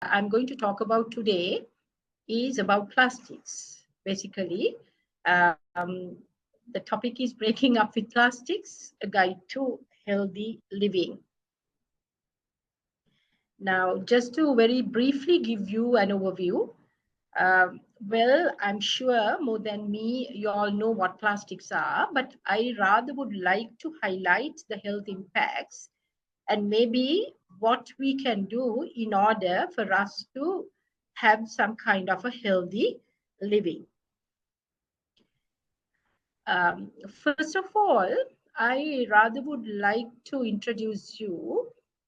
I'm going to talk about today is about plastics. Basically, the topic is breaking up with plastics, a guide to healthy living. Now, just to very briefly give you an overview, well, I'm sure more than me, you all know what plastics are, but I rather would like to highlight the health impacts and maybe what we can do in order for us to have some kind of a healthy living. First of all, I rather would like to introduce you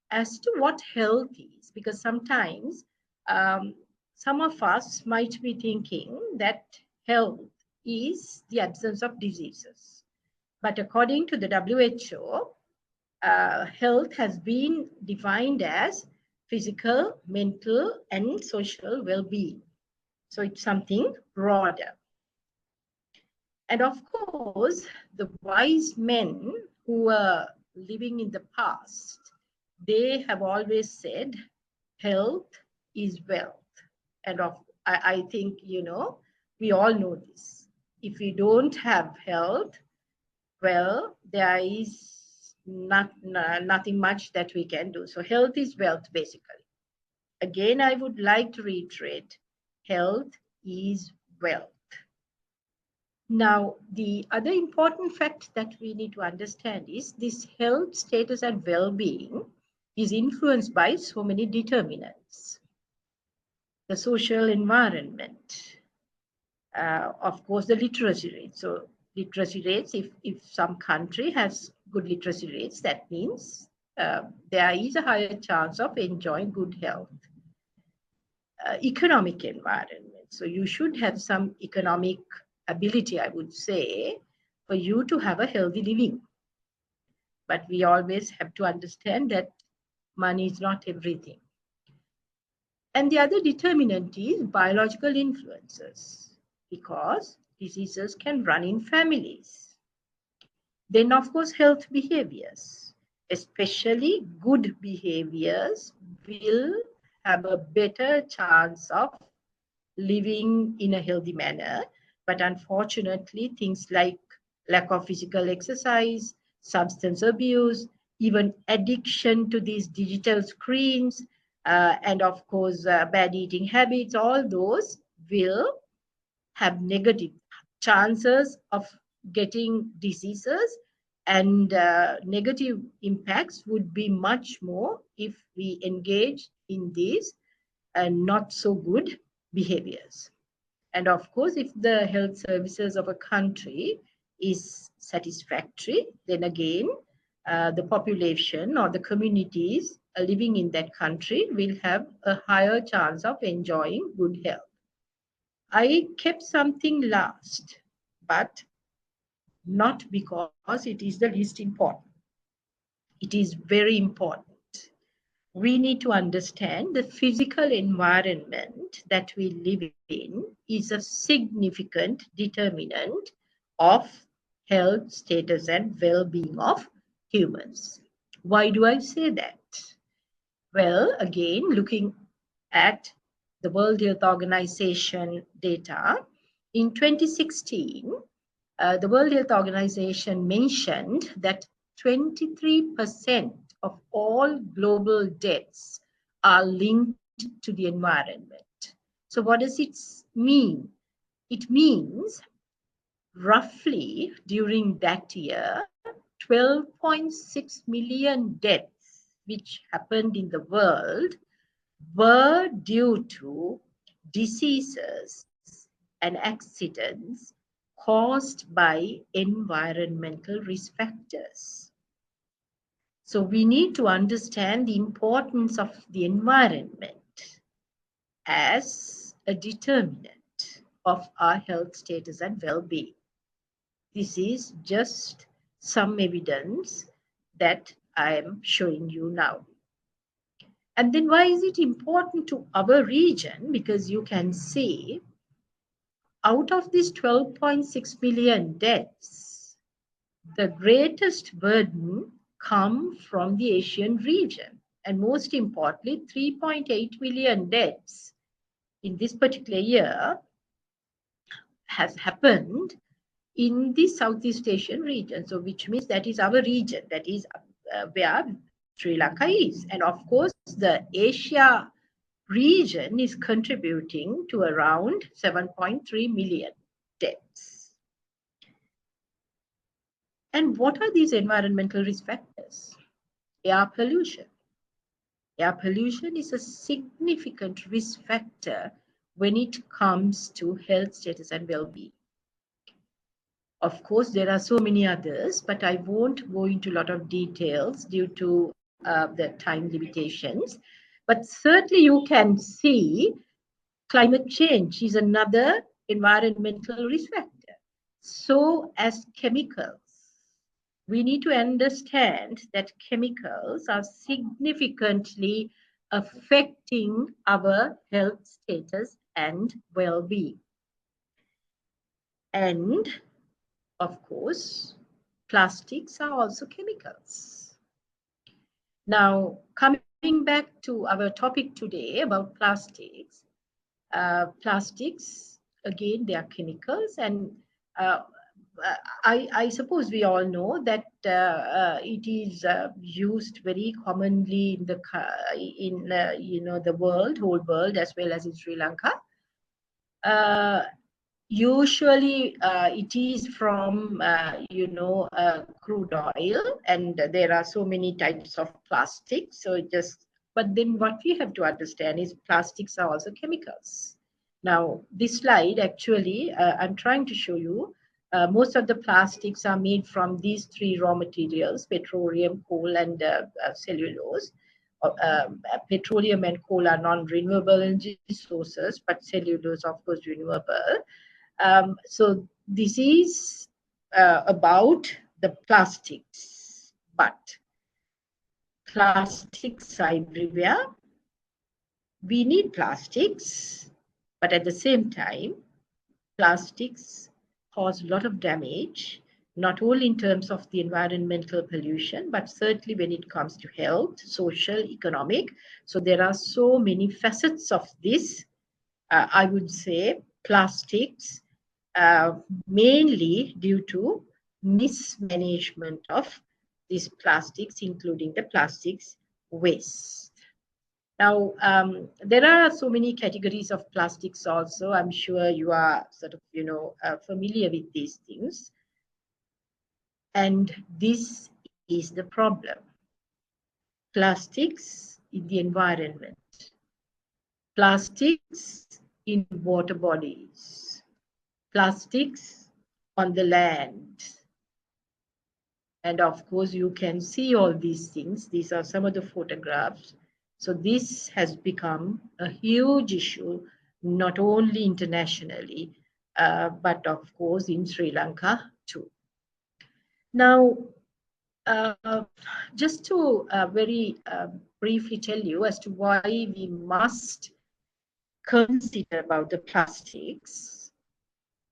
as to what health is, because sometimes some of us might be thinking that health is the absence of diseases. But according to the WHO, health has been defined as physical, mental, and social well-being. So it's something broader. And of course, the wise men who were living in the past, they have always said, health is wealth. And I think, we all know this. If we don't have health, well, there is nothing much that we can do. So health is wealth, basically. Again, I would like to reiterate, health is wealth. Now, the other important fact that we need to understand is this health status and well-being is influenced by so many determinants. The social environment, of course, the literacy rate. So literacy rates, if some country has good literacy rates, that means there is a higher chance of enjoying good health. Economic environment. So you should have some economic ability, I would say, for you to have a healthy living. But we always have to understand that money is not everything. And the other determinant is biological influences, because diseases can run in families. Then, of course, health behaviors, especially good behaviors, will have a better chance of living in a healthy manner. But unfortunately, things like lack of physical exercise, substance abuse, even addiction to these digital screens, and of course, bad eating habits, all those will have negative chances of getting diseases, and negative impacts would be much more if we engage in these not so good behaviors. And of course, if the health services of a country is satisfactory, then again, the population or the communities living in that country will have a higher chance of enjoying good health. I kept something last, but not because it is the least important. It is very important. We need to understand the physical environment that we live in is a significant determinant of health status and well-being of humans. Why do I say that? Well, again, looking at the World Health Organization data, in 2016, the World Health Organization mentioned that 23% of all global deaths are linked to the environment. So what does it mean? It means roughly during that year, 12.6 million deaths which happened in the world were due to diseases and accidents caused by environmental risk factors. So we need to understand the importance of the environment as a determinant of our health status and well-being. This is just some evidence that I am showing you now. And then why is it important to our region? Because you can see out of these 12.6 million deaths, the greatest burden come from the Asian region. and most importantly, 3.8 million deaths in this particular year has happened in the Southeast Asian region. So which means that is our region, that is where Sri Lanka is. And of course, the Asia region is contributing to around 7.3 million deaths. And what are these environmental risk factors? Air pollution. Air pollution is a significant risk factor when it comes to health status and well-being. Of course, there are so many others, but I won't go into a lot of details due to the time limitations. But certainly you can see climate change is another environmental risk factor. So as chemicals, we need to understand that chemicals are significantly affecting our health status and well-being. And of course, plastics are also chemicals. Now, coming back to our topic today about plastics, plastics, again, they are chemicals, and I suppose we all know that it is used very commonly in the whole world, as well as in Sri Lanka. Usually, it is from crude oil, and there are so many types of plastic. But then what we have to understand is plastics are also chemicals. Now, this slide actually, I'm trying to show you. Most of the plastics are made from these three raw materials: petroleum, coal, and cellulose. Petroleum and coal are non-renewable energy sources, but cellulose, of course, renewable. So this is about the plastics, but plastics are everywhere. We need plastics, but at the same time, plastics cause a lot of damage, not only in terms of the environmental pollution, but certainly when it comes to health, social, economic. So there are so many facets of this. I would say plastics, mainly due to mismanagement of these plastics, including the plastics waste. Now, there are so many categories of plastics also. I'm sure you are sort of, familiar with these things. And this is the problem. Plastics in the environment. Plastics in water bodies. Plastics on the land. And of course, you can see all these things. These are some of the photographs. So this has become a huge issue, not only internationally, but of course in Sri Lanka too. Now, just to very briefly tell you as to why we must consider about the plastics.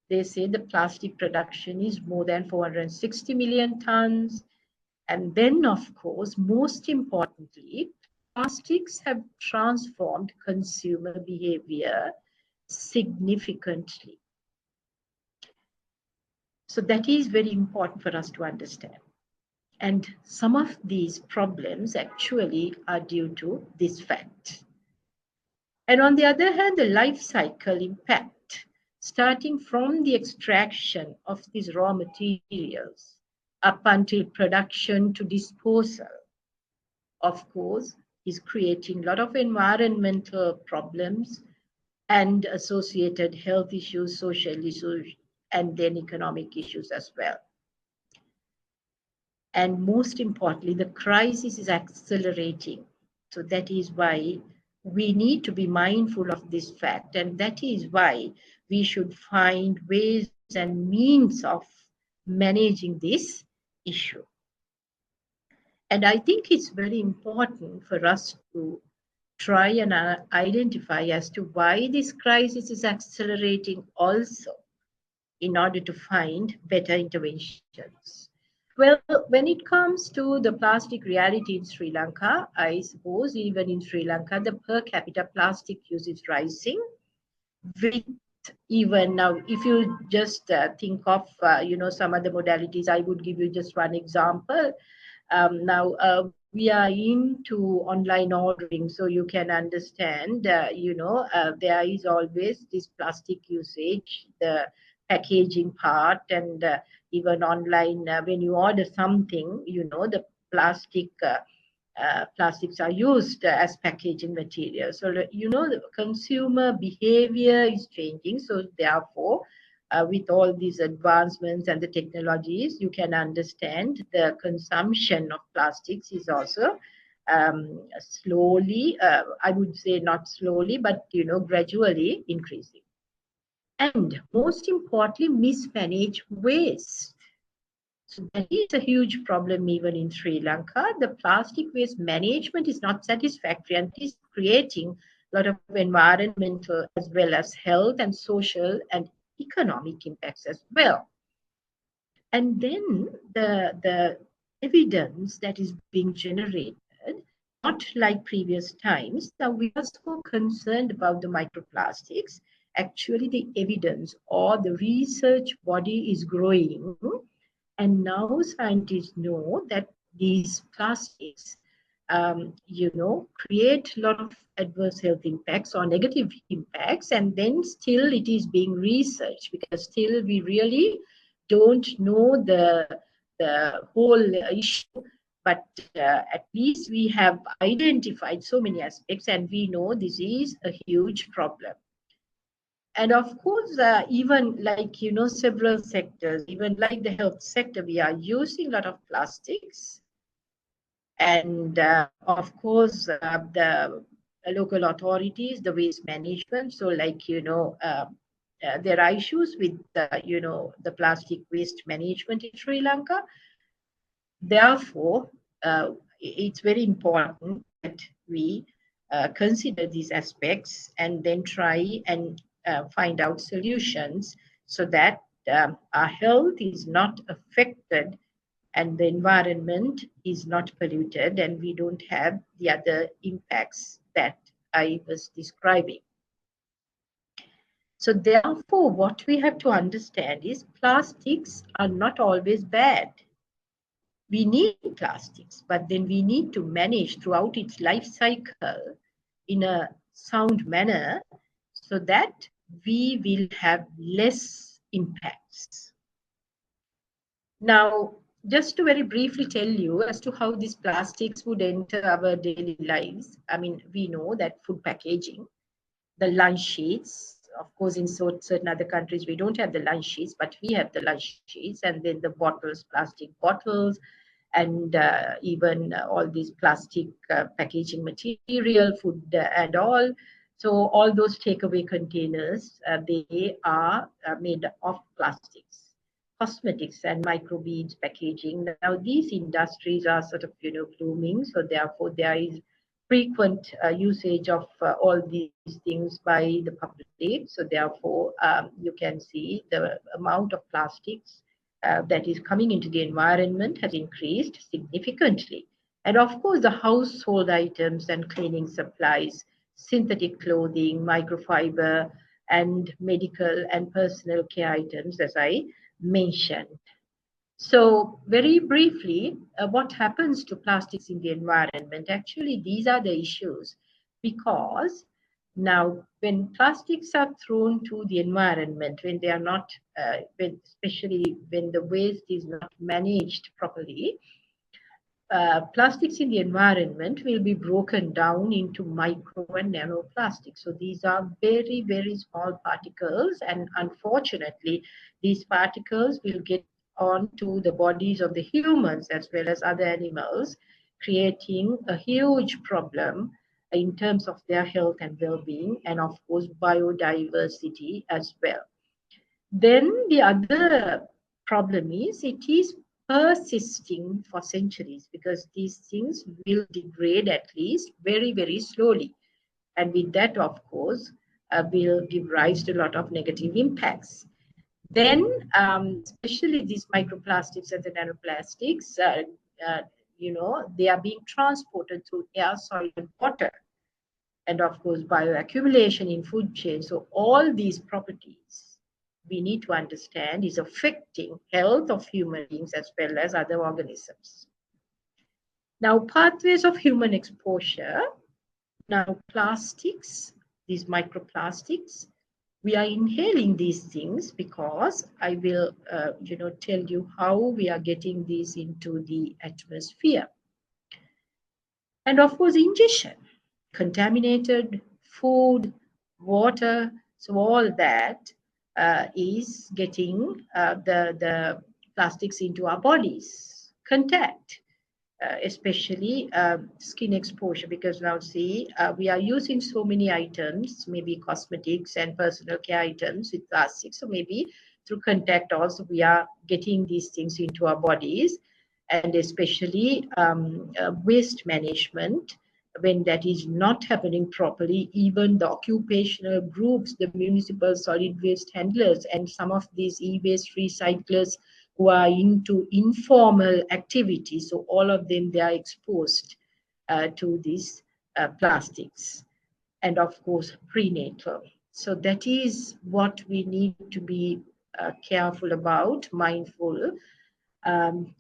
They say the plastic production is more than 460 million tons. And then, of course, most importantly, plastics have transformed consumer behavior significantly. So that is very important for us to understand. And some of these problems actually are due to this fact. And on the other hand, the life cycle impact, starting from the extraction of these raw materials up until production to disposal, of course, is creating a lot of environmental problems and associated health issues, social issues, and then economic issues as well. And most importantly, the crisis is accelerating. So that is why we need to be mindful of this fact. And that is why we should find ways and means of managing this issue. And I think it's very important for us to try and identify as to why this crisis is accelerating also, in order to find better interventions. Well, when it comes to the plastic reality in Sri Lanka, I suppose even in Sri Lanka, the per capita plastic use is rising. With even now, if you just think of, some other modalities, I would give you just one example. Now we are into online ordering, so you can understand, there is always this plastic usage, the packaging part, and even online, when you order something, the plastic plastics are used as packaging material. So, the consumer behavior is changing. So, therefore, with all these advancements and the technologies, you can understand the consumption of plastics is also slowly, I would say not slowly, but, gradually increasing. And most importantly, mismanaged waste. So that is a huge problem even in Sri Lanka. The plastic waste management is not satisfactory and is creating a lot of environmental as well as health and social and economic impacts as well. And then the evidence that is being generated, not like previous times, now we are so concerned about the microplastics. Actually, the evidence or the research body is growing, and now scientists know that these plastics, create a lot of adverse health impacts or negative impacts, and then still it is being researched because still we really don't know the whole issue. But at least we have identified so many aspects, and we know this is a huge problem. And of course, even like, several sectors, even like the health sector, we are using a lot of plastics. And of course, the local authorities, the waste management. So like, there are issues with, the plastic waste management in Sri Lanka. Therefore, it's very important that we consider these aspects and then try and find out solutions so that our health is not affected and the environment is not polluted and we don't have the other impacts that I was describing. So therefore, what we have to understand is plastics are not always bad. We need plastics, but then we need to manage throughout its life cycle in a sound manner so that we will have less impacts. Now, just to very briefly tell you as to how these plastics would enter our daily lives. I mean, we know that food packaging, the lunch sheets, of course, in certain other countries, we don't have the lunch sheets, but we have the lunch sheets, and then the bottles, plastic bottles, and even all these plastic packaging material, food and all. So all those takeaway containers, they are made of plastics, cosmetics and microbeads packaging. Now these industries are sort of, blooming. So therefore there is frequent usage of all these things by the public. So therefore you can see the amount of plastics that is coming into the environment has increased significantly. And of course, the household items and cleaning supplies, synthetic clothing, microfiber, and medical and personal care items, as I mentioned. So, very briefly, what happens to plastics in the environment? Actually, these are the issues because now, when plastics are thrown to the environment, when they are not, especially when the waste is not managed properly, plastics in the environment will be broken down into micro and nanoplastics. So these are very, very small particles, and unfortunately, these particles will get onto the bodies of the humans as well as other animals, creating a huge problem in terms of their health and well-being, and of course, biodiversity as well. Then the other problem is it is persisting for centuries because these things will degrade at least very, very slowly. And with that, of course, will give rise to a lot of negative impacts. Then, especially these microplastics and the nanoplastics, they are being transported through air, soil, and water. And of course, bioaccumulation in food chain. So all these properties we need to understand is affecting health of human beings as well as other organisms. Now, pathways of human exposure. Now, plastics, these microplastics, we are inhaling these things because I will, tell you how we are getting these into the atmosphere. And of course, ingestion, contaminated food, water, so all that is getting the plastics into our bodies. Contact, especially skin exposure, because now see, we are using so many items, maybe cosmetics and personal care items with plastics, so maybe through contact also we are getting these things into our bodies, and especially waste management, when that is not happening properly, even the occupational groups, the municipal solid waste handlers, and some of these e-waste recyclers who are into informal activities, so all of them, they are exposed to these plastics. And of course, prenatal. So that is what we need to be careful about, mindful.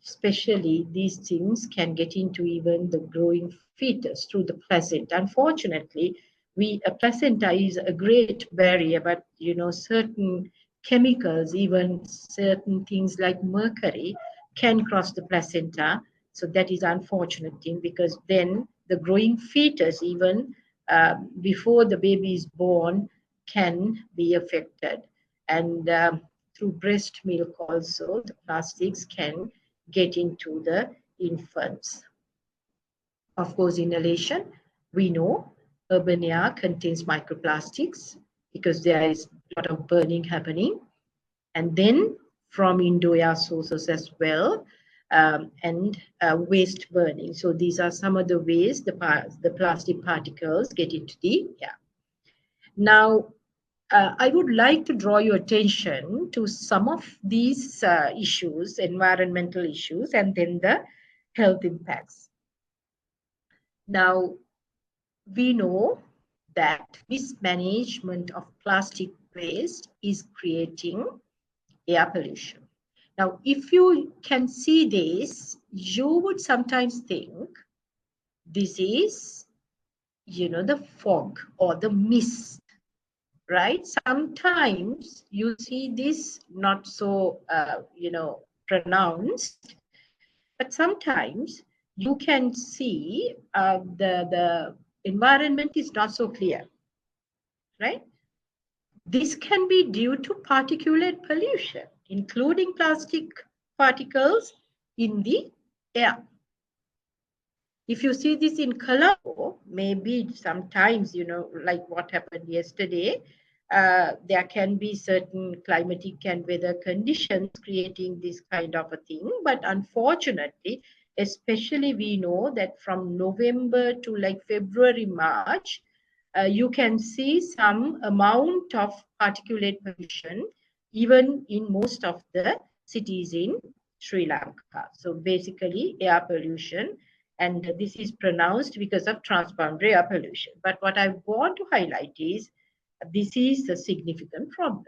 Especially these things can get into even the growing fetus through the placenta. Unfortunately, a placenta is a great barrier, but certain chemicals, even certain things like mercury, can cross the placenta. So that is unfortunate thing, because then the growing fetus, even before the baby is born, can be affected. And through breast milk also, the plastics can get into the infants. Of course, inhalation, we know urban air contains microplastics because there is a lot of burning happening. And then from indoor air sources as well, and waste burning. So these are some of the ways the plastic particles get into the air. Now, I would like to draw your attention to some of these issues, environmental issues, and then the health impacts. Now, we know that mismanagement of plastic waste is creating air pollution. Now, if you can see this, you would sometimes think this is, the fog or the mist, right? Sometimes you see this not so, pronounced, but sometimes you can see the environment is not so clear, right? This can be due to particulate pollution, including plastic particles in the air. If you see this in Colombo, maybe sometimes, like what happened yesterday, there can be certain climatic and weather conditions creating this kind of a thing. But unfortunately, especially we know that from November to like February, March, you can see some amount of particulate pollution, even in most of the cities in Sri Lanka. So basically air pollution, and this is pronounced because of transboundary air pollution. But what I want to highlight is this is a significant problem.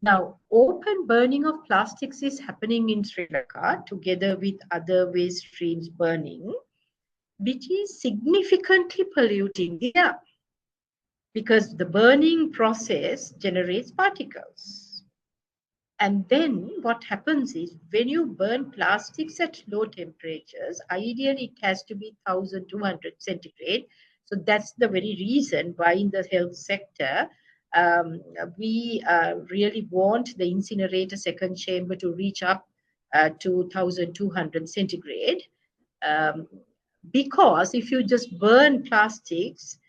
Now, open burning of plastics is happening in Sri Lanka together with other waste streams burning, which is significantly polluting the air, because the burning process generates particles. And then what happens is when you burn plastics at low temperatures, ideally it has to be 1200 centigrade. So that's the very reason why in the health sector, we really want the incinerator second chamber to reach up to 1200 centigrade. Because if you just burn plastics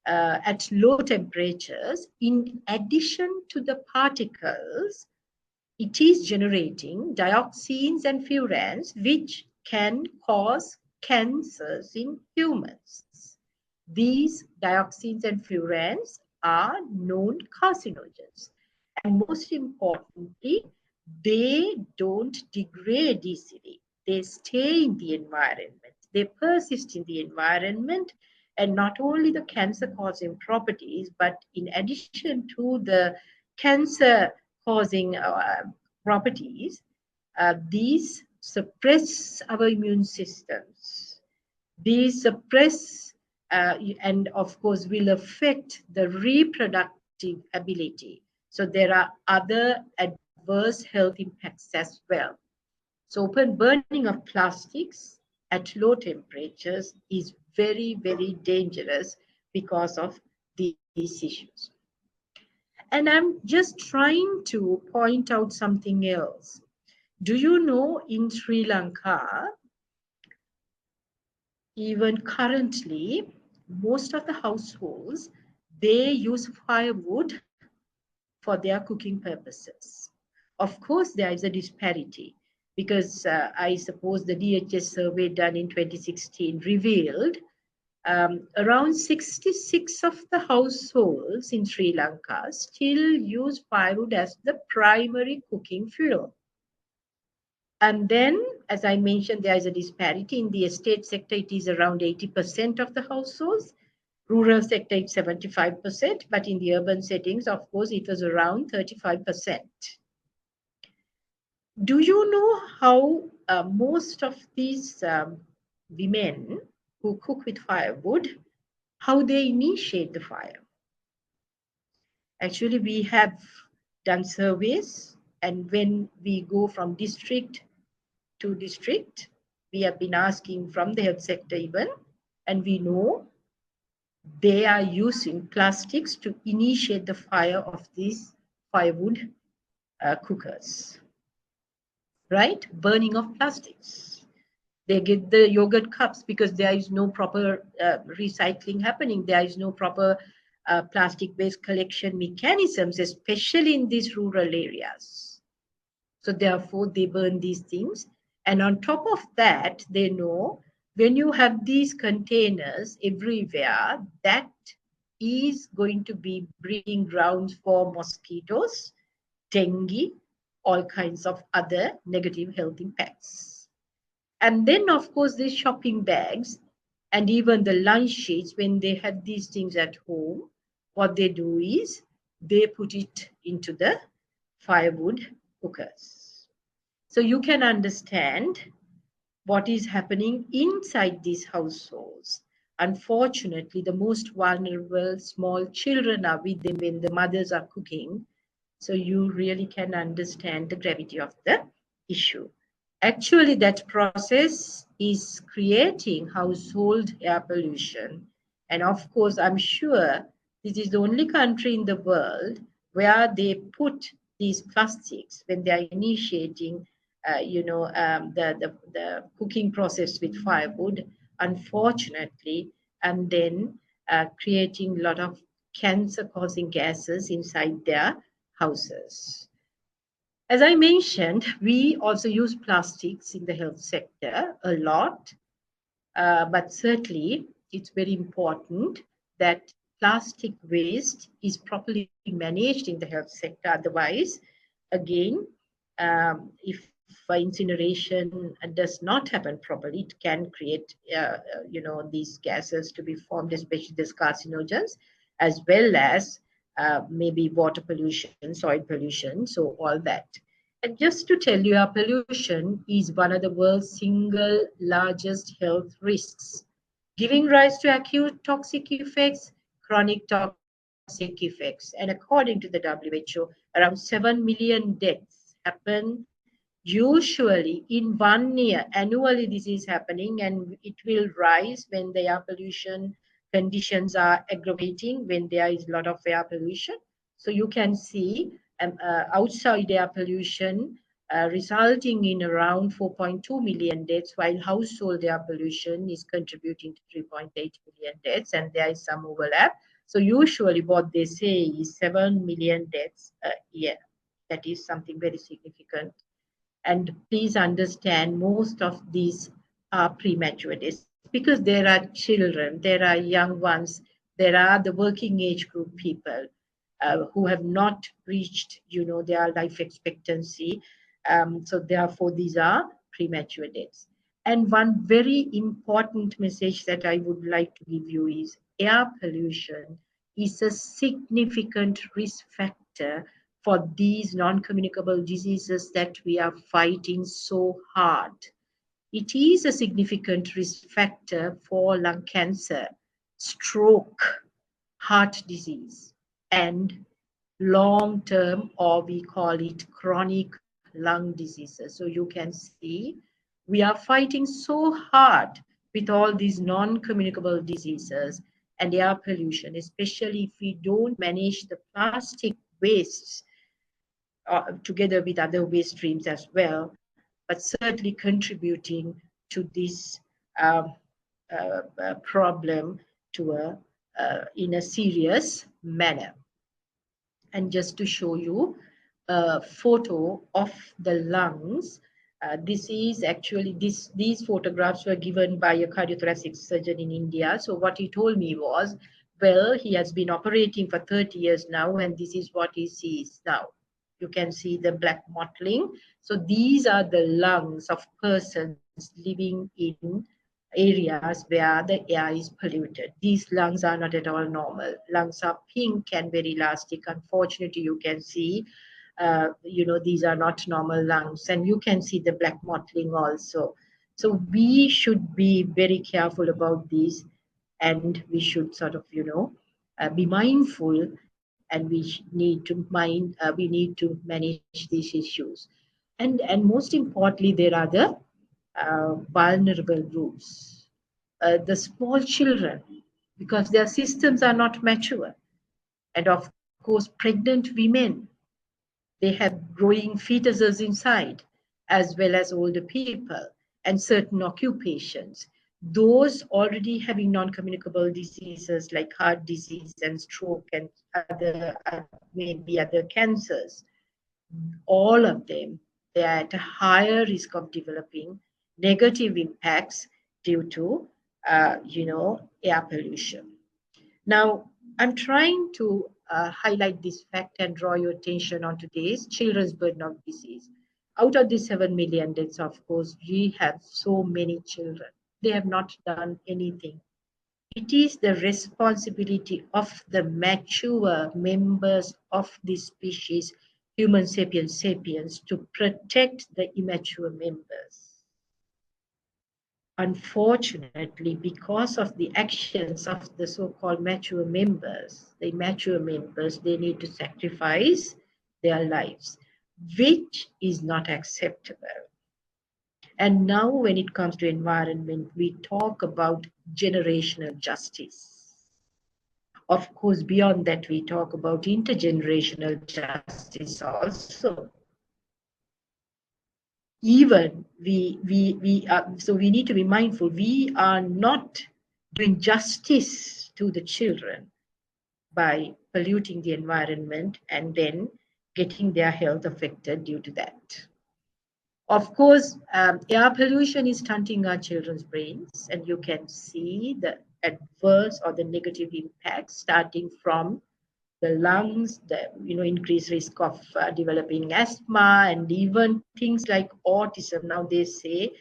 at low temperatures, in addition to the particles, it is generating dioxins and furans, which can cause cancers in humans. These dioxins and furans are known carcinogens. most importantly, they don't degrade easily. They stay in the environment. They persist in the environment, and not only the cancer-causing properties, but in addition to the cancer-causing properties, these suppress our immune systems. These suppress and of course will affect the reproductive ability. So there are other adverse health impacts as well. So open burning of plastics at low temperatures is very, very dangerous because of these issues. And I'm just trying to point out something else. Do you know in Sri Lanka, even currently, most of the households, they use firewood for their cooking purposes. Of course, there is a disparity because I suppose the DHS survey done in 2016 revealed around 66 of the households in Sri Lanka still use firewood as the primary cooking fuel. And then, as I mentioned, there is a disparity. In the estate sector, it is around 80% of the households. Rural sector, it's 75%. But in the urban settings, of course, it was around 35%. Do you know how most of these women who cook with firewood, how they initiate the fire? Actually, we have done surveys, and when we go from district to district, we have been asking from the health sector even, and we know they are using plastics to initiate the fire of these firewood cookers, right? Burning of plastics. They get the yogurt cups because there is no proper recycling happening. There is no proper plastic waste collection mechanisms, especially in these rural areas. So therefore, they burn these things. And on top of that, they know when you have these containers everywhere, that is going to be breeding grounds for mosquitoes, dengue, all kinds of other negative health impacts. And then, of course, the shopping bags and even the lunch sheets, when they have these things at home, what they do is they put it into the firewood cookers. So you can understand what is happening inside these households. Unfortunately, the most vulnerable small children are with them when the mothers are cooking. So you really can understand the gravity of the issue. Actually, that process is creating household air pollution. And of course, I'm sure this is the only country in the world where they put these plastics when they are initiating, the cooking process with firewood, unfortunately, and then creating a lot of cancer-causing gases inside their houses. As I mentioned, we also use plastics in the health sector a lot, but certainly it's very important that plastic waste is properly managed in the health sector. Otherwise, again, if incineration does not happen properly, it can create, these gases to be formed, especially these carcinogens, as well as maybe water pollution, soil pollution, so all that. And just to tell you, our pollution is one of the world's single largest health risks, giving rise to acute toxic effects, chronic toxic effects. And according to the WHO, around 7 million deaths happen usually in 1 year. Annually, this is happening, and it will rise when the air pollution conditions are aggravating, when there is a lot of air pollution. So you can see outside air pollution resulting in around 4.2 million deaths, while household air pollution is contributing to 3.8 million deaths, and there is some overlap. So usually what they say is 7 million deaths a year. That is something very significant. And please understand, most of these are premature deaths because there are children, there are young ones, there are the working age group people. who have not reached, their life expectancy. So therefore, these are premature deaths. And one very important message that I would like to give you is air pollution is a significant risk factor for these non-communicable diseases that we are fighting so hard. It is a significant risk factor for lung cancer, stroke, heart disease, and long-term, or we call it chronic lung diseases. So you can see we are fighting so hard with all these non-communicable diseases and air pollution, especially if we don't manage the plastic wastes together with other waste streams as well, but certainly contributing to this problem to in a serious manner. And just to show you a photo of the lungs, this is actually, these photographs were given by a cardiothoracic surgeon in India. So what he told me was, well, he has been operating for 30 years now, and this is what he sees now. You can see the black mottling. So these are the lungs of persons living in areas where the air is polluted. These lungs are not at all normal. Lungs are pink and very elastic. Unfortunately, you can see, these are not normal lungs, and you can see the black mottling also. So we should be very careful about these, and we should sort of, be mindful, and we need to manage these issues. And most importantly, there are the vulnerable groups, the small children, because their systems are not mature. And of course, pregnant women, they have growing fetuses inside, as well as older people and certain occupations. Those already having non-communicable diseases like heart disease and stroke and maybe other cancers, all of them, they are at a higher risk of developing negative impacts due to, air pollution. Now, I'm trying to highlight this fact and draw your attention on today's children's burden of disease. Out of the 7 million deaths, of course, we have so many children. They have not done anything. It is the responsibility of the mature members of this species, Homo sapiens sapiens, to protect the immature members. Unfortunately, because of the actions of the so-called mature members, the immature members, they need to sacrifice their lives, which is not acceptable. And now when it comes to environment, we talk about generational justice. Of course, beyond that, we talk about intergenerational justice also. Even so we need to be mindful, we are not doing justice to the children by polluting the environment and then getting their health affected due to that. Of course, air pollution is stunting our children's brains, and you can see the adverse or the negative impacts starting from the lungs, the increased risk of developing asthma, and even things like autism. Now they say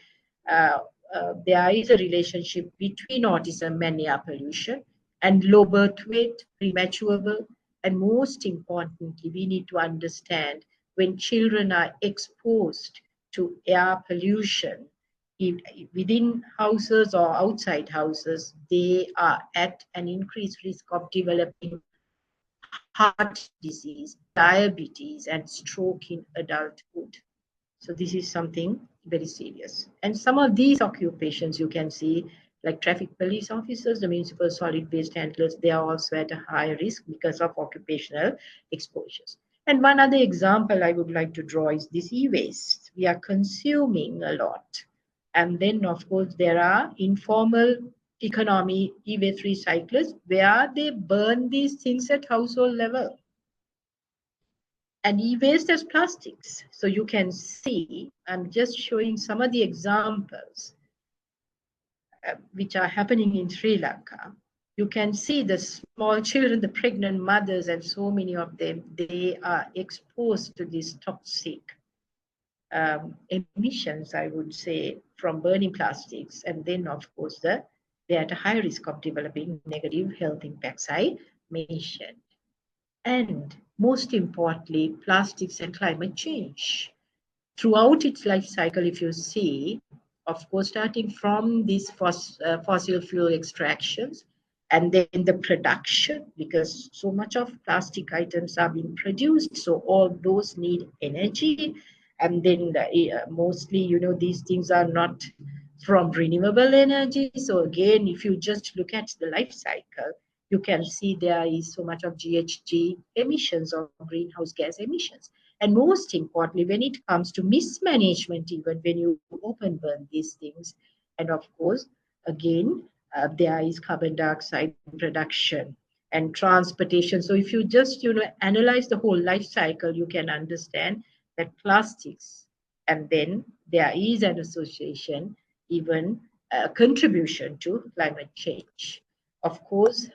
there is a relationship between autism and air pollution, and low birth weight, premature birth, and most importantly, we need to understand when children are exposed to air pollution, within houses or outside houses, they are at an increased risk of developing heart disease, diabetes, and stroke in adulthood. So this is something very serious. And some of these occupations you can see, like traffic police officers, the municipal solid waste handlers, they are also at a higher risk because of occupational exposures. And one other example I would like to draw is this e-waste. We are consuming a lot. And then, of course, there are informal economy e-waste recyclers where they burn these things at household level. And e-waste as plastics. So you can see, I'm just showing some of the examples which are happening in Sri Lanka. you can see the small children, the pregnant mothers, and so many of them, they are exposed to these toxic emissions, I would say, from burning plastics. And then, of course, they're at a high risk of developing negative health impacts I mentioned. And most importantly, plastics and climate change. Throughout its life cycle, if you see, of course, starting from these fossil fuel extractions and then the production, because so much of plastic items are being produced, so all those need energy. And then mostly, these things are not from renewable energy. So again, if you just look at the life cycle, you can see there is so much of GHG emissions or greenhouse gas emissions. And most importantly, when it comes to mismanagement, even when you open burn these things, and of course, again, there is carbon dioxide production and transportation. So if you just, analyze the whole life cycle, you can understand that plastics, and then there is an association, even contribution to climate change. Of course,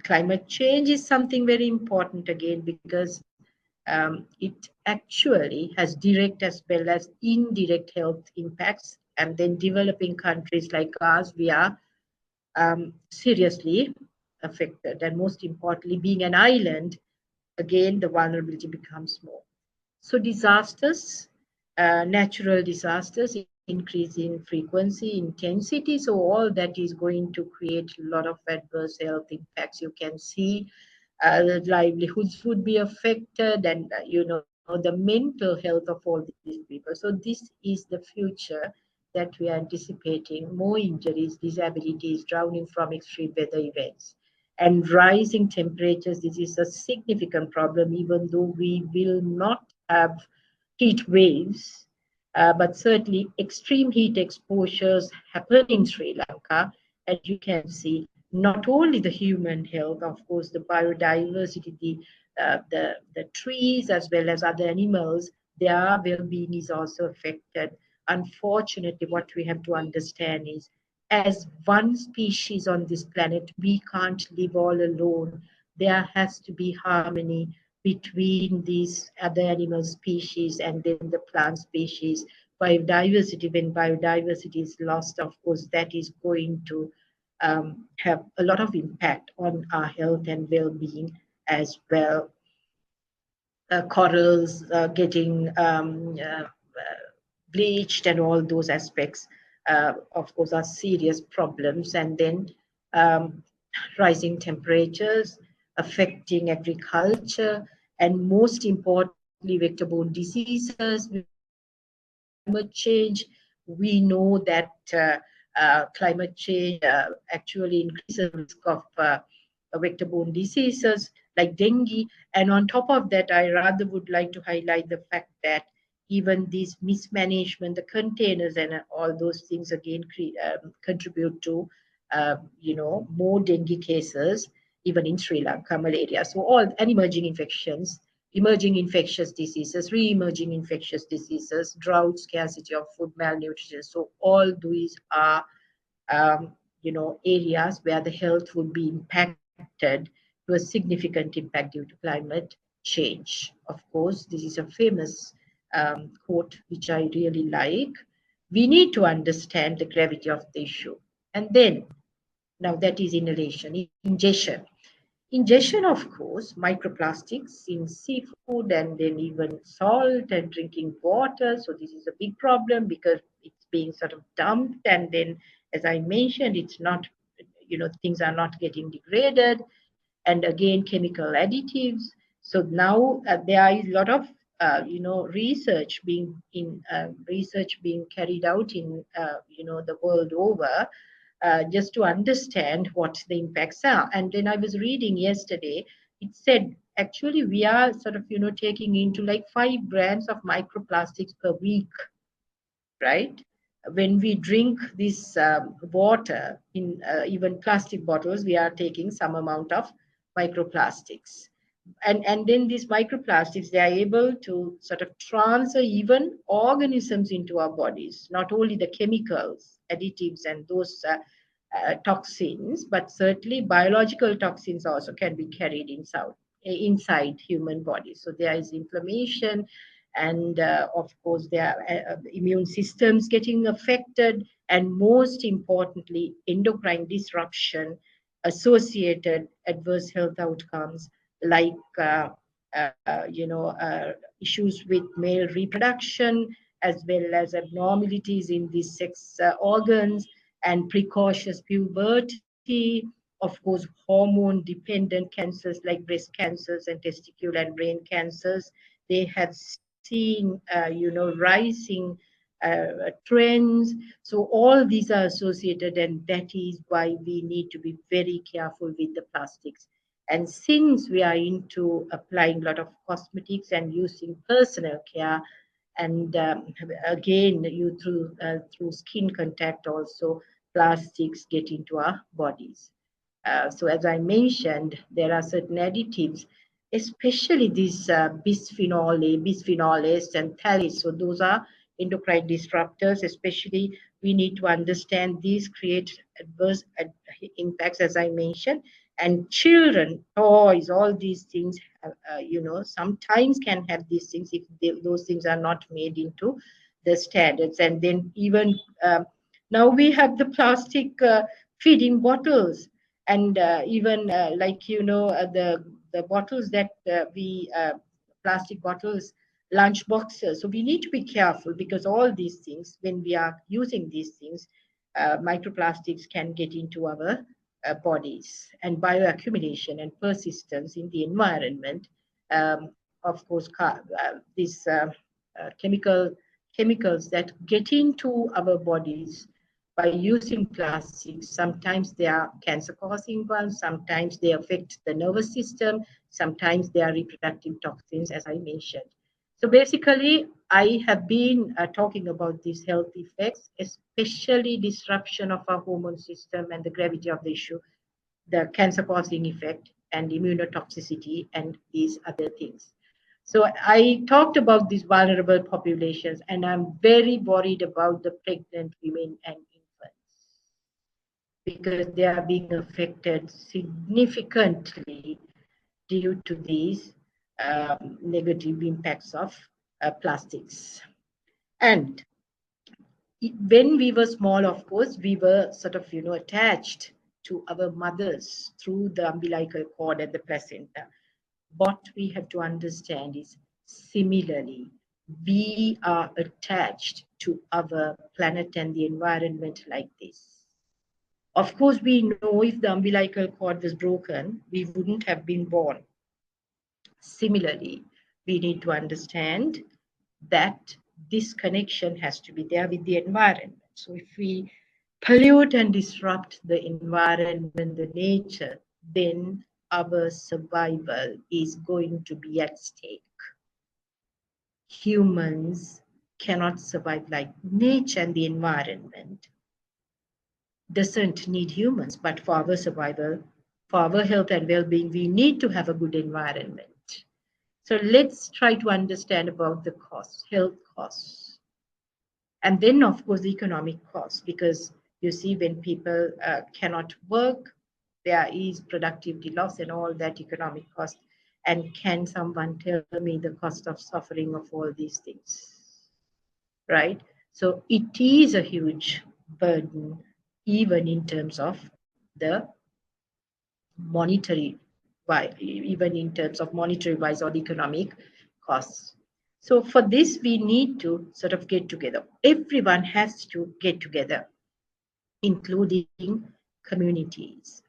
climate change is something very important again, because it actually has direct as well as indirect health impacts. And then developing countries like ours, we are seriously affected. And most importantly, being an island, again, the vulnerability becomes more. So disasters, natural disasters, increase in frequency, intensity. So all that is going to create a lot of adverse health impacts. You can see livelihoods would be affected, and the mental health of all these people. So this is the future that we are anticipating: more injuries, disabilities, drowning from extreme weather events, and rising temperatures. This is a significant problem, even though we will not have heat waves, but certainly extreme heat exposures happen in Sri Lanka. And you can see not only the human health, of course, the biodiversity, the trees, as well as other animals, their well-being is also affected. Unfortunately, what we have to understand is, as one species on this planet, we can't live all alone. There has to be harmony between these other animal species and then the plant species. Biodiversity, when biodiversity is lost, of course, that is going to have a lot of impact on our health and well-being as well. Corals getting bleached, and all those aspects, of course, are serious problems. And then rising temperatures affecting agriculture, and most importantly, vector-borne diseases. Climate change, we know that climate change actually increases the risk of vector-borne diseases like dengue. And on top of that, I rather would like to highlight the fact that even this mismanagement, the containers and all those things again contribute to, more dengue cases, even in Sri Lanka, malaria. So all and emerging infections, emerging infectious diseases, re-emerging infectious diseases, drought, scarcity of food, malnutrition. So all these are, areas where the health would be impacted to a significant impact due to climate change. Of course, this is a famous quote, which I really like. We need to understand the gravity of the issue. And then, now that is inhalation, ingestion. Ingestion, of course, microplastics in seafood and then even salt and drinking water. So this is a big problem because it's being sort of dumped. And then, as I mentioned, it's not, things are not getting degraded. And again, chemical additives. So now there is a lot of, research being carried out in, the world over, just to understand what the impacts are. And then I was reading yesterday, it said actually we are sort of, taking into like 5 grams of microplastics per week, right? When we drink this water in even plastic bottles, we are taking some amount of microplastics. And then these microplastics, they are able to sort of transfer even organisms into our bodies, not only the chemicals, additives, and those toxins, but certainly biological toxins also can be carried inside human bodies. So there is inflammation, and of course there are immune systems getting affected, and most importantly, endocrine disruption associated adverse health outcomes like issues with male reproduction, as well as abnormalities in the sex organs and precocious puberty, of course, hormone dependent cancers like breast cancers and testicular and brain cancers. They have seen, rising trends. So all these are associated, and that is why we need to be very careful with the plastics. And since we are into applying a lot of cosmetics and using personal care, and again, you through skin contact also, plastics get into our bodies. So as I mentioned, there are certain additives, especially these bisphenol S and phthalates. So those are endocrine disruptors. Especially, we need to understand these create adverse impacts, as I mentioned. And children, toys, all these things, sometimes can have these things if those things are not made into the standards. And then even now we have the plastic feeding bottles, and even the bottles that we plastic bottles, lunch boxes. So we need to be careful, because all these things, when we are using these things, microplastics can get into our bodies, and bioaccumulation and persistence in the environment. Of course, these chemicals that get into our bodies by using plastics. Sometimes they are cancer causing ones, sometimes they affect the nervous system, sometimes they are reproductive toxins, as I mentioned. So basically, I have been talking about these health effects, especially disruption of our hormone system and the gravity of the issue, the cancer causing effect, and immunotoxicity, and these other things. So I talked about these vulnerable populations, and I'm very worried about the pregnant women and infants, because they are being affected significantly due to these negative impacts of plastics. And when we were small, of course, we were sort of, attached to our mothers through the umbilical cord and the placenta. What we have to understand is, similarly, we are attached to our planet and the environment like this. Of course, we know if the umbilical cord was broken, we wouldn't have been born. Similarly, we need to understand that this connection has to be there with the environment. So if we pollute and disrupt the environment, the nature, then our survival is going to be at stake. Humans cannot survive like nature, and the environment doesn't need humans, but for our survival, for our health and well-being, we need to have a good environment. So let's try to understand about the costs, health costs. And then, of course, the economic costs, because you see, when people cannot work, there is productivity loss and all that economic cost. And can someone tell me the cost of suffering of all these things? Right? So it is a huge burden, even in terms of the monetary, even in terms of monetary wise or economic costs. So for this, we need to sort of get together. Everyone has to get together, including communities.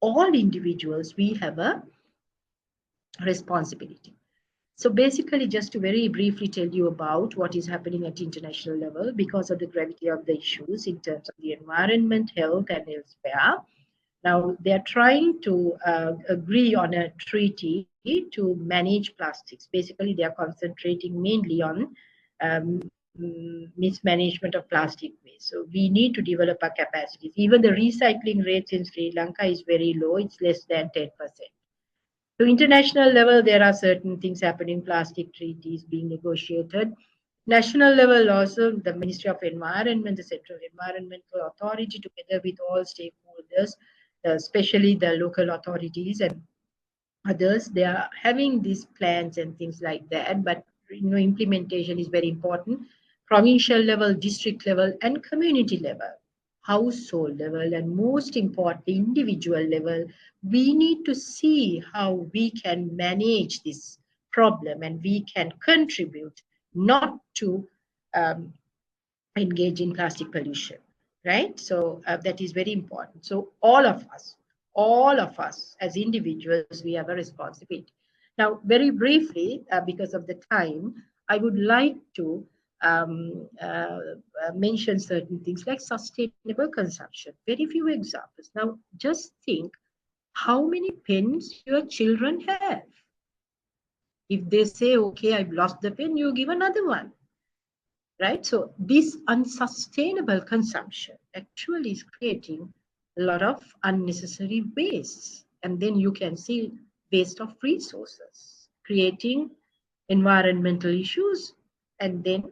All individuals, we have a responsibility. So basically, just to very briefly tell you about what is happening at international level, because of the gravity of the issues in terms of the environment, health, and elsewhere. Now, they're trying to agree on a treaty to manage plastics. Basically, they are concentrating mainly on mismanagement of plastic waste. So we need to develop our capacities. Even the recycling rates in Sri Lanka is very low. It's less than 10%. So international level, there are certain things happening, plastic treaties being negotiated. National level also, the Ministry of Environment, the Central Environmental Authority, together with all stakeholders, especially the local authorities and others, they are having these plans and things like that. But implementation is very important. Provincial level, district level, and community level, household level, and most importantly, individual level. We need to see how we can manage this problem and we can contribute not to um, engage in plastic pollution, right? So that is very important. So all of us as individuals, we have a responsibility. Now, very briefly, because of the time, I would like to mention certain things like sustainable consumption. Very few examples. Now, just think how many pens your children have. If they say, okay, I've lost the pen, you give another one, right? So this unsustainable consumption actually is creating a lot of unnecessary waste. And then you can see waste of resources, creating environmental issues, and then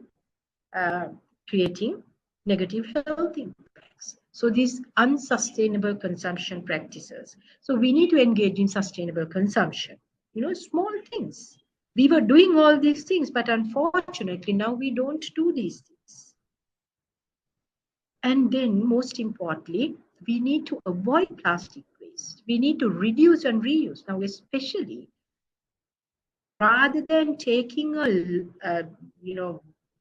uh, creating negative health impacts. So these unsustainable consumption practices. So we need to engage in sustainable consumption. Small things. We were doing all these things, but unfortunately now we don't do these things. And then most importantly, we need to avoid plastic waste. We need to reduce and reuse. Now, especially rather than taking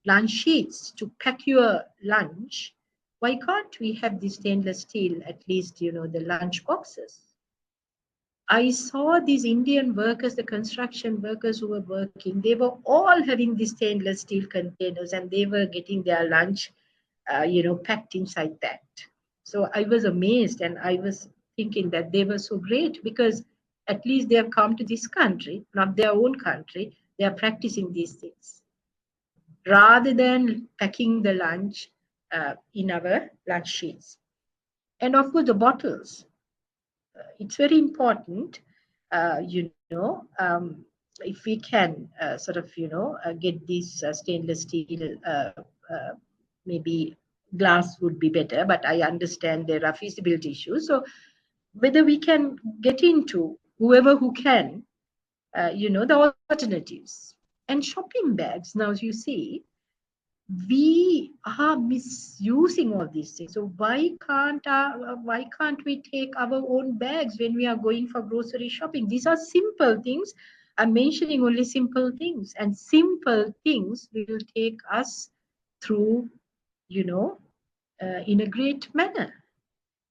lunch sheets to pack your lunch, why can't we have the stainless steel, at least, the lunch boxes? I saw these Indian workers, the construction workers who were working, they were all having these stainless steel containers and they were getting their lunch, packed inside that. So I was amazed and I was thinking that they were so great because at least they have come to this country, not their own country. They are practicing these things rather than packing the lunch in our lunch sheets. And of course, the bottles. It's very important, if we can get these stainless steel, maybe glass would be better, but I understand there are feasibility issues. So whether we can get into whoever who can, the alternatives. And shopping bags, now you see, we are misusing all these things. So why can't we take our own bags when we are going for grocery shopping? These are simple things. I'm mentioning only simple things, and simple things will take us through, in a great manner.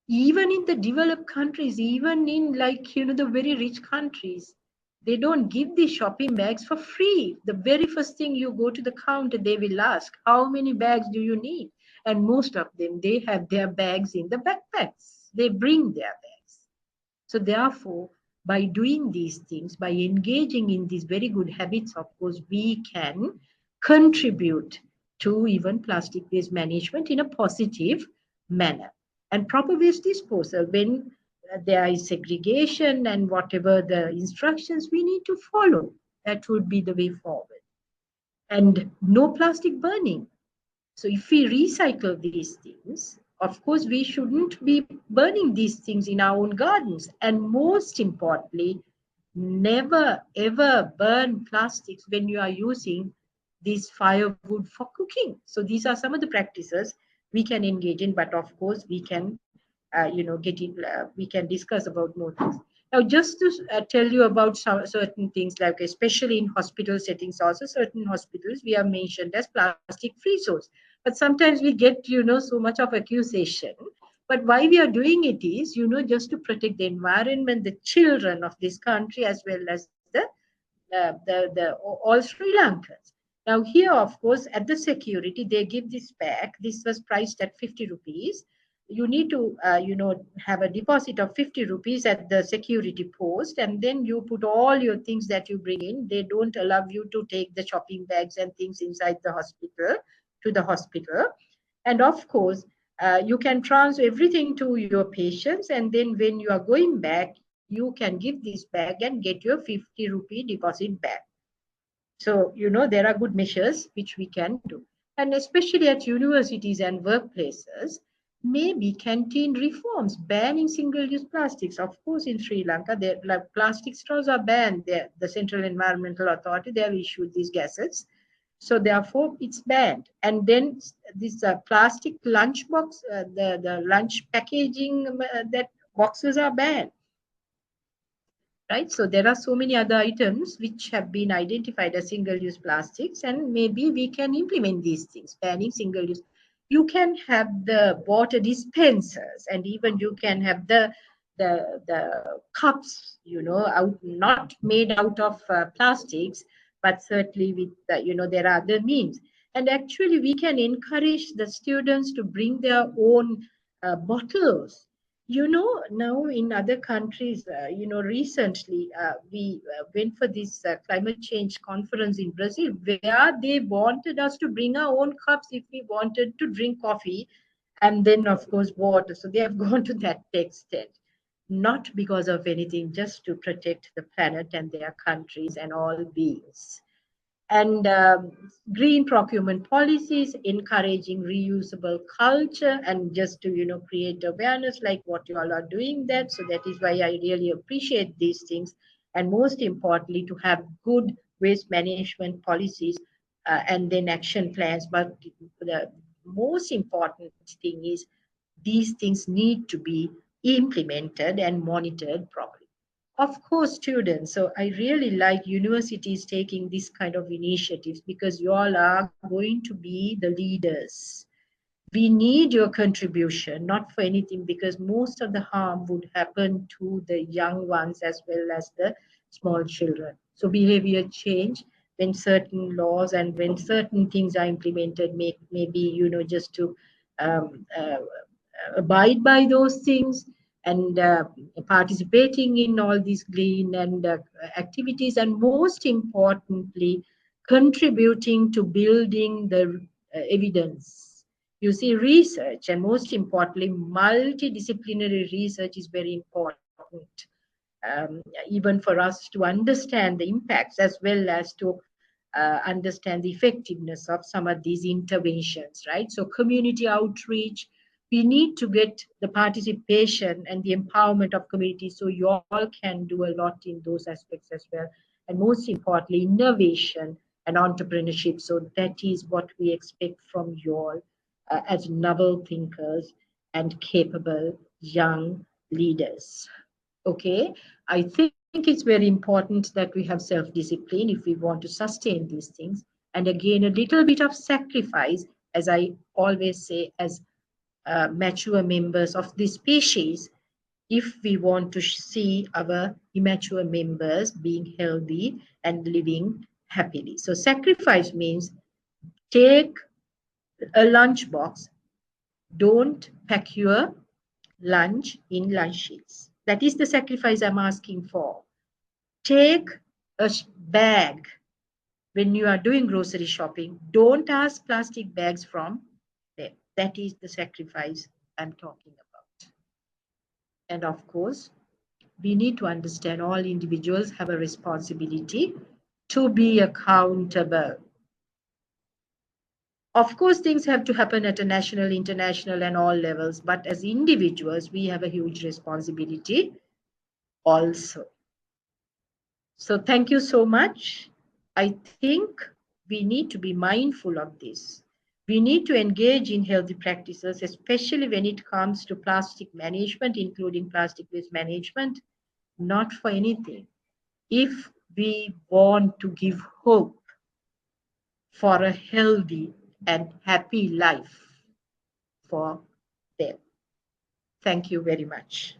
Even in the developed countries, even in the very rich countries, they don't give the shopping bags for free. The very first thing you go to the counter, they will ask, how many bags do you need? And most of them, they have their bags in the backpacks. They bring their bags. So therefore, by doing these things, by engaging in these very good habits, of course, we can contribute to even plastic waste management in a positive manner. And proper waste disposal, when there is segregation and whatever the instructions we need to follow, that would be the way forward. And no plastic burning. So if we recycle these things, of course, we shouldn't be burning these things in our own gardens. And most importantly, never ever burn plastics when you are using this firewood for cooking. So these are some of the practices we can engage in, but of course, we can, we can discuss about more things. Now, just to tell you about some certain things, like especially in hospital settings, also certain hospitals we are mentioned as plastic-free zones. But sometimes we get, so much of accusation. But why we are doing it is, just to protect the environment, the children of this country, as well as the all Sri Lankans. Now here, of course, at the security, they give this back. This was priced at 50 rupees. You need to, have a deposit of 50 rupees at the security post, and then you put all your things that you bring in. They don't allow you to take the shopping bags and things inside the hospital to the hospital. And of course, you can transfer everything to your patients, and then when you are going back, you can give this bag and get your 50 rupee deposit back. So, there are good measures which we can do. And especially at universities and workplaces, maybe canteen reforms, banning single-use plastics. Of course, in Sri Lanka, like, plastic straws are banned. The Central Environmental Authority, they have issued these gazettes. So therefore, it's banned. And then this plastic lunch box, the lunch packaging, that boxes are banned. Right? So there are so many other items which have been identified as single-use plastics, and maybe we can implement these things, banning single-use. You can have the water dispensers, and even you can have the cups, out, not made out of plastics, but certainly with there are other means. And actually, we can encourage the students to bring their own bottles. Now in other countries, recently we went for this climate change conference in Brazil, where they wanted us to bring our own cups if we wanted to drink coffee, and then, of course, water. So they have gone to that extent, not because of anything, just to protect the planet and their countries and all beings. And green procurement policies, encouraging reusable culture, and just to create awareness like what you all are doing. That so that is why I really appreciate these things. And most importantly, to have good waste management policies, and then action plans. But the most important thing is these things need to be implemented and monitored properly. Of course, students. So I really like universities taking this kind of initiatives, because you all are going to be the leaders. We need your contribution, not for anything, because most of the harm would happen to the young ones as well as the small children. So behavior change, when certain laws and when certain things are implemented, maybe just to um, uh, abide by those things, and participating in all these green and activities, and most importantly, contributing to building the evidence. You see, research, and most importantly, multidisciplinary research is very important, even for us to understand the impacts, as well as to understand the effectiveness of some of these interventions, right? So community outreach, we need to get the participation and the empowerment of communities, so you all can do a lot in those aspects as well. And most importantly, innovation and entrepreneurship. So that is what we expect from you all, as novel thinkers and capable young leaders. Okay, I think it's very important that we have self-discipline if we want to sustain these things. And again, a little bit of sacrifice, as I always say, as mature members of this species, if we want to see our immature members being healthy and living happily. So sacrifice means take a lunch box, don't pack your lunch in lunch sheets. That is the sacrifice I'm asking for. Take a bag when you are doing grocery shopping. Don't ask plastic bags from them. That is the sacrifice I'm talking about. And of course, we need to understand all individuals have a responsibility to be accountable. Of course, things have to happen at a national, international, and all levels, but as individuals, we have a huge responsibility also. So thank you so much. I think we need to be mindful of this. We need to engage in healthy practices, especially when it comes to plastic management, including plastic waste management, not for anything. If we want to give hope for a healthy and happy life for them. Thank you very much.